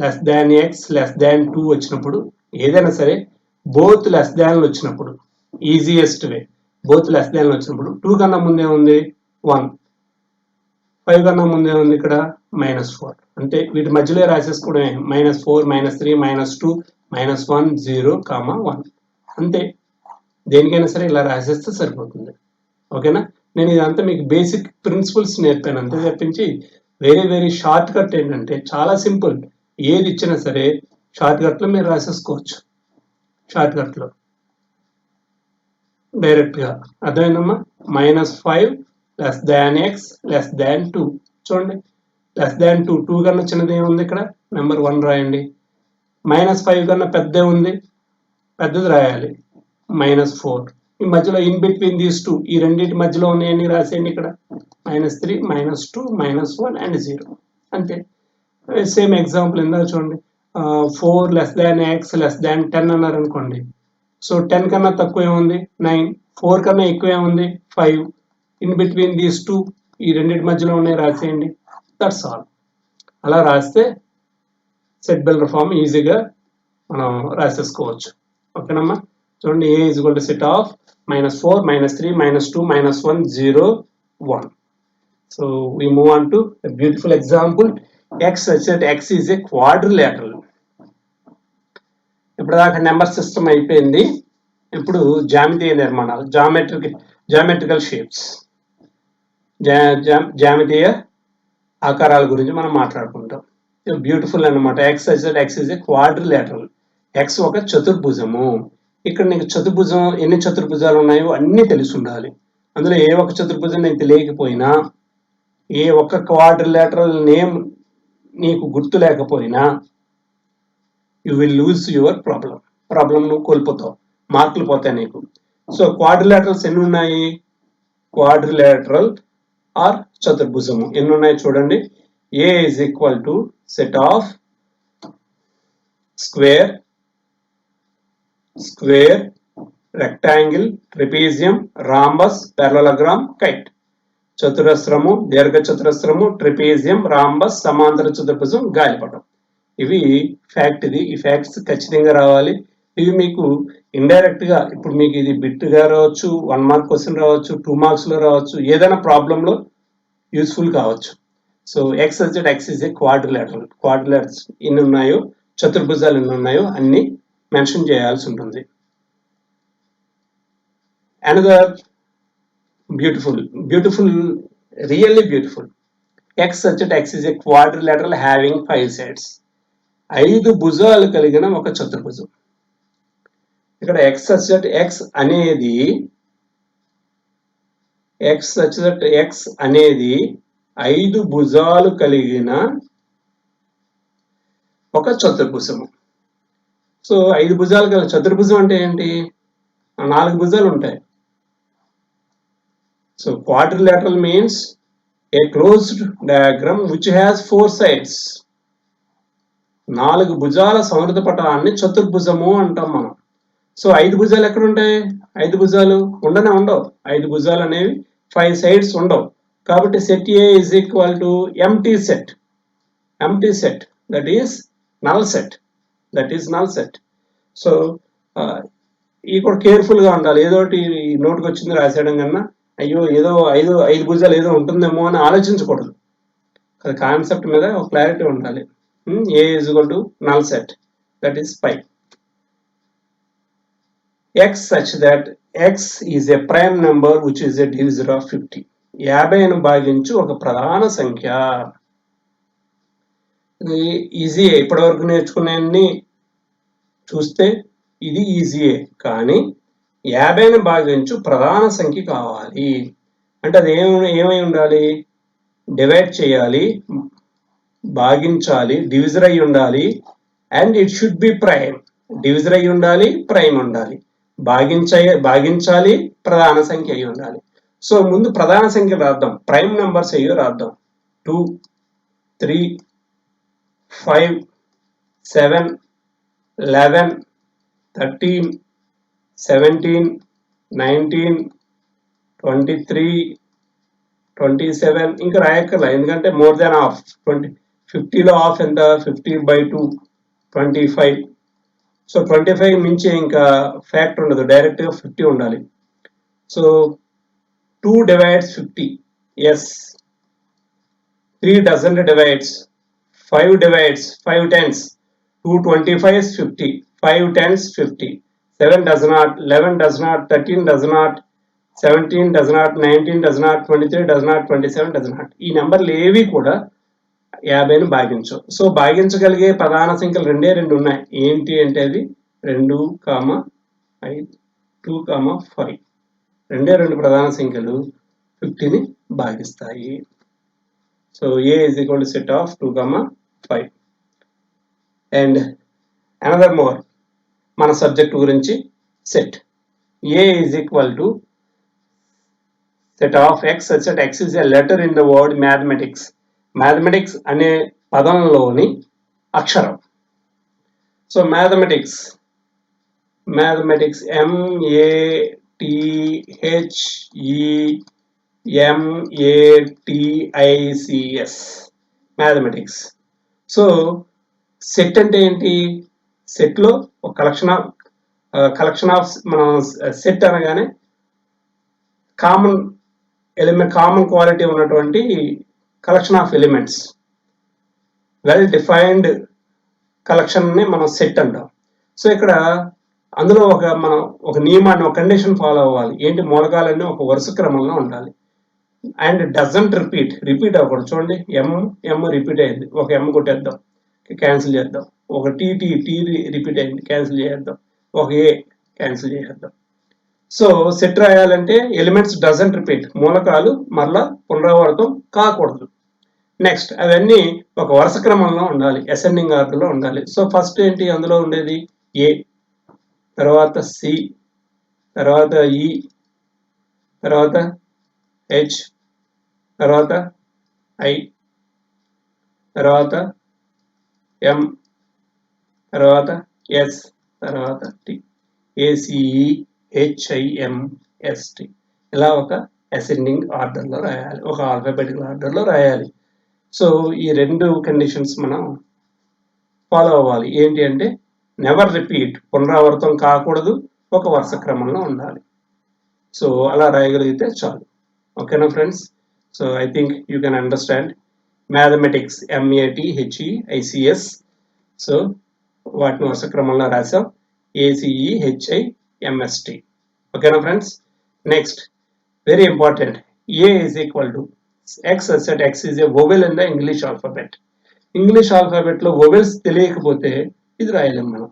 less than x less than 2 వచ్చినప్పుడు, ఏదైనా సరే బోత్ లెస్ దాన్లు వచ్చినప్పుడు, ఈజియెస్ట్ వే, బోత్ లెస్ దాన్లు వచ్చినప్పుడు 2 కన్నా ముందే ఉంది 1, 5 కన్నా ముందే ఉంది ఇక్కడ -4. అంటే వీటి మధ్యలో రాసేసుకోవడమే, -4, -3, -2, -1, 0, 1. అంతే. దేనికైనా సరే ఇలా రాసేస్తే సరిపోతుంది. ఓకేనా? నేను ఇదంతా మీకు బేసిక్ ప్రిన్సిపల్స్ నేర్పాను అంతే తప్పించి వెరీ షార్ట్ కట్ ఏంటంటే చాలా సింపుల్. ఏది ఇచ్చినా సరే షార్ట్ కట్లో మీరు రాసేసుకోవచ్చు. షార్ట్ కట్లో డైరెక్ట్గా. అర్థమైందమ్మా? -5 less than x less than 2. చూడండి, less than 2, 2 కన్నా చిన్నది ఏముంది ఇక్కడ, నెంబర్ 1 రాయండి. -5 కన్నా పెద్దే ఉంది, పెద్దది రాయాలి, -4. ఈ మధ్యలో ఇన్ బిట్వీన్ దీస్ 2, ఈ రెండింటి మధ్యలో ఉన్నాయని రాసేయండి ఇక్కడ, -3, -2, -1 and 0. అంతే. సేమ్ ఎగ్జాంపుల్ ఇందాక చూడండి, 4 less than x less than 10 అన్నారు అనుకోండి. సో 10 కన్నా తక్కువ ఏముంది 9, 4 కన్నా ఎక్కువ ఏముంది 5. ఇన్ బిట్వీన్ దీస్ 2, ఈ రెండింటి మధ్యలో ఉన్నాయి రాసేయండి. That's all. అలా రాస్తే సెట్ బిల్డర్ ఫామ్ ఈజీగా మనం రాసేసుకోవచ్చు. ఓకేనమ్మా? చూడండి, A is equal to set of -4, -3, -2, -1, 0, 1. So we move on to a beautiful example. X such that x is a quadrilateral. ఇప్పటిదాకా నెంబర్ సిస్టమ్ అయిపోయింది. ఇప్పుడు జ్యామితీయ నిర్మాణాలు, జామెట్రికల్ షేప్స్, జ్యామితీయ ఆకారాల గురించి మనం మాట్లాడుకుంటాం. బ్యూటిఫుల్ అన్నమాట. X such that X is a quadrilateral. X ఒక చతుర్భుజము. ఇక్కడ నీకు చతుర్భుజం ఎన్ని చతుర్భుజాలు ఉన్నాయో అన్నీ తెలిసి ఉండాలి. అందులో ఏ ఒక్క చతుర్భుజం నీకు తెలియకపోయినా, ఏ ఒక్క క్వాడ్రిలేటరల్ నేమ్ నీకు గుర్తు లేకపోయినా, you will lose your problem నువ్వు కోల్పోతావు, మార్కులు పోతాయి నీకు. సో క్వాడ్రిలేటరల్స్ ఎన్ని ఉన్నాయి? క్వాడ్రిలేటరల్ ఆర్ చతుర్భుజము ఎన్ని ఉన్నాయి చూడండి. A is equal to set of square, rectangle, trapezium, rhombus, parallelogram, kite. చతురస్రము, దీర్ఘ చతురస్రము, ట్రెపీజియం, రాంబస్, సమాంతర చతుర్భుజం, గాలిపటం. ఇవి ఫ్యాక్ట్. ఈ ఫ్యాక్ట్స్ ఖచ్చితంగా రావాలి. ఇవి మీకు ఇండైరెక్ట్ గా, ఇప్పుడు మీకు ఇది బిట్ గా రావచ్చు, 1 మార్క్ క్వశ్చన్ రావచ్చు, 2 మార్క్స్ లో రావచ్చు, ఏదైనా ప్రాబ్లం లో యూస్ఫుల్ కావచ్చు. So x such X is a quadrilaterals ఎన్ని ఉన్నాయో, చతుర్భుజాలు ఎన్ని ఉన్నాయో అన్ని మెన్షన్ చేయాల్సి ఉంటుంది. Another beautiful, really beautiful. X such X is a quadrilateral having 5 sides. 5 భుజాలు కలిగిన ఒక చతుర్భుజం. ఇక్కడ ఎక్స్ సచ్ దట్ ఎక్స్ అనేది 5 భుజాలు కలిగిన ఒక చతుర్భుజము. సో 5 భుజాలు కలిగిన చతుర్భుజం అంటే ఏంటి? 4 భుజాలు ఉంటాయి. So quadrilateral means a closed diagram which has 4 sides. 4 భుజాల సమృద్ధ పటాన్ని చతుర్భుజము అంటాం మనం. సో 5 భుజాలు ఎక్కడ ఉంటాయి? 5 భుజాలు ఉండవు. 5 భుజాలు అనేవి 5 సైడ్స్ ఉండవు. కాబట్టి set A is equal to empty set. That is null set. So ఇది కూడా కేర్ఫుల్ గా ఉండాలి. ఏదో నోటుకు వచ్చింది రాసేయడం కన్నా అయ్యో ఏదో 5 భుజాలు ఏదో ఉంటుందేమో అని ఆలోచించకూడదు. అది కాన్సెప్ట్ మీద ఒక క్లారిటీ ఉండాలి. A is equal to null set, that is pi. X such that X is a prime number which is a divisor of 50. 50ను భాగించు ఒక ప్రధాన సంఖ్య. ఇది ఈజీయే, ఇప్పటివరకు నేర్చుకునేన్ని చూస్తే ఇది ఈజీయే. కానీ 50ను భాగించు ప్రధాన సంఖ్య కావాలి అంటే అది ఏమై ఉండాలి? డివైడ్ చేయాలి, భాగించాలి, డివిజర్ అయి ఉండాలి. And it should be prime. Divisor అయి ఉండాలి, ప్రైమ్ ఉండాలి. భాగించాలి, ప్రధాన సంఖ్య అయి ఉండాలి. సో ముందు ప్రధాన సంఖ్యలు రాద్దాం, ప్రైమ్ నెంబర్స్ అయ్యో రాద్దాం. 2, 3, 5, 7, 11, 13, 17, 19, 23, 27 ఇంకా రాయక్కర్లా, ఎందుకంటే మోర్ దాన్ హాఫ్. 50లో హాఫ్ ఎంత? 50/2 25. సో 25 మించి ఇంకా ఫ్యాక్టర్ ఉండదు, డైరెక్ట్ గా 50 ఉండాలి. So 2 divides 50, yes. 3 doesn't divides. 5 divides, 5 tens. 2 25s 50, 5 tens 50. 7 does not, 11 does not, 13 does not, 17 does not, 19 does not, 23 does not, 27 does not. ఈ నెంబర్లు ఏవి కూడా 50ను భాగించవు. సో భాగించగలిగే ప్రధాన సంఖ్యలు రెండు ఉన్నాయి. ఏంటి అంటే అది 2, 5, 2, 5. రెండు ప్రధాన సంఖ్యలు 50ని భాగిస్తాయి. So A is equal to set of 2, 5. And another more, మన సబ్జెక్ట్ గురించి set. A is equal to set of X such that X is a letter in the word mathematics. Mathematics అనే పదంలోని అక్షరం. So mathematics MATHEMATICS mathematics. So set అంటే ఏంటి? సెట్ లో ఒక కలెక్షన్ ఆఫ్ మనం సెట్ అనగానే కామన్ క్వాలిటీ ఉన్నటువంటి collection of elements, well defined collection ని మనం సెట్ అంటాం. సో ఇక్కడ అందులో మనం ఒక నియమాన్ని, ఒక కండిషన్ ఫాలో అవ్వాలి. ఏంటి? మూలకాలన్నీ ఒక వరుస క్రమంలో ఉండాలి. అండ్ డజంట్ రిపీట్ అవ్వకూడదు. చూడండి, ఎం రిపీట్ అయింది, ఒక ఎం కొట్టేద్దాం, క్యాన్సిల్ చేద్దాం. ఒక టీ రిపీట్ అయింది, క్యాన్సిల్ చేద్దాం. ఒక ఏ క్యాన్సిల్ చేద్దాం. సో సెట్ రాయాలంటే ఎలిమెంట్స్ డజంట్ రిపీట్, మూలకాలు మరలా పునరావృతం కాకూడదు. నెక్స్ట్ అవన్నీ ఒక వరుస క్రమంలో ఉండాలి, అసెండింగ్ ఆర్డర్లో ఉండాలి. సో ఫస్ట్ ఏంటి అందులో ఉండేది? ఏ, తర్వాత సి, తర్వాత ఈ, తర్వాత హెచ్, తర్వాత ఐ, తర్వాత ఎం, తర్వాత ఎస్, తర్వాత టి. ACE HIMST. ఇలా ఒక అసెండింగ్ ఆర్డర్లో రాయాలి, ఒక ఆల్ఫాబెటికల్ ఆర్డర్లో రాయాలి. సో ఈ రెండు కండిషన్స్ మనం ఫాలో అవ్వాలి. ఏంటి అంటే నెవర్ రిపీట్, పునరావృతం కాకూడదు, ఒక వరుస క్రమంలో ఉండాలి. సో అలా రాయగలిగితే చాలు. ఓకేనా friends? So I think you can understand mathematics MATHEICS. So వాటిని వరుస క్రమంలో రాసాం, ACEHIMST. ఓకేనా friends? Next very important, A is equal to X such that X is a vowel in the English alphabet. English alphabet లో వొవెల్స్ తెలియకపోతే ఇది రాయలేము మనం.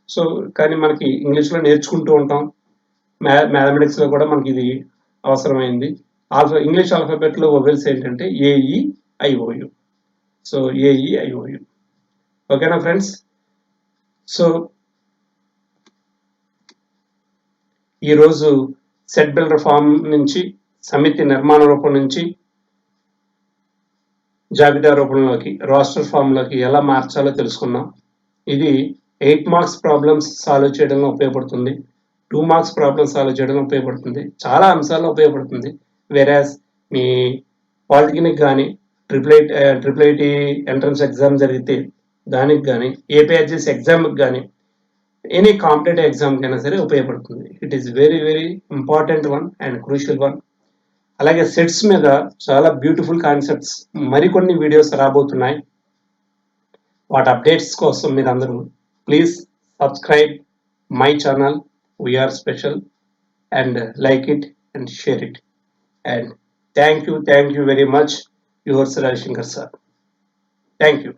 సో కానీ మనకి ఇంగ్లీష్లో నేర్చుకుంటూ ఉంటాం, మ్యాథమెటిక్స్ లో కూడా మనకి ఇది అవసరమైంది. ఇంగ్లీష్ ఆల్ఫాబెట్లో వొవెల్స్ ఏంటంటే AE IOU. So AE IOU. ఓకేనా ఫ్రెండ్స్? సో ఈరోజు సెట్ బిల్డర్ ఫామ్ నుంచి, సమితి నిర్మాణ రూపం నుంచి జాబితా రూపంలోకి, రోస్టర్ ఫామ్లోకి ఎలా మార్చాలో తెలుసుకున్నాం. ఇది 8 మార్క్స్ ప్రాబ్లమ్స్ సాల్వ్ చేయడంలో ఉపయోగపడుతుంది. 2 మార్క్స్ ప్రాబ్లమ్స్ సాల్వ్ చేయడంలో ఉపయోగపడుతుంది. చాలా అంశాల్లో ఉపయోగపడుతుంది. వేరాస్ మీ పాలిటెక్నిక్ కానీ, ట్రిపుల్ ఐటీ ఎంట్రన్స్ ఎగ్జామ్ జరిగితే దానికి కానీ, ఏపీహెచ్ఎస్ ఎగ్జామ్కి కానీ, ఎనీ కాంపిటేటివ్ ఎగ్జామ్కైనా సరే ఉపయోగపడుతుంది. It is very very important one and crucial one. అలాగే సెట్స్ మీద చాలా బ్యూటిఫుల్ కాన్సెప్ట్స్ మరికొన్ని వీడియోస్ రాబోతున్నాయి. వాటి అప్డేట్స్ కోసం మీరు అందరూ please subscribe my channel we are special and like it and share it. And thank you very much, yours Ravishankar sir. Thank you.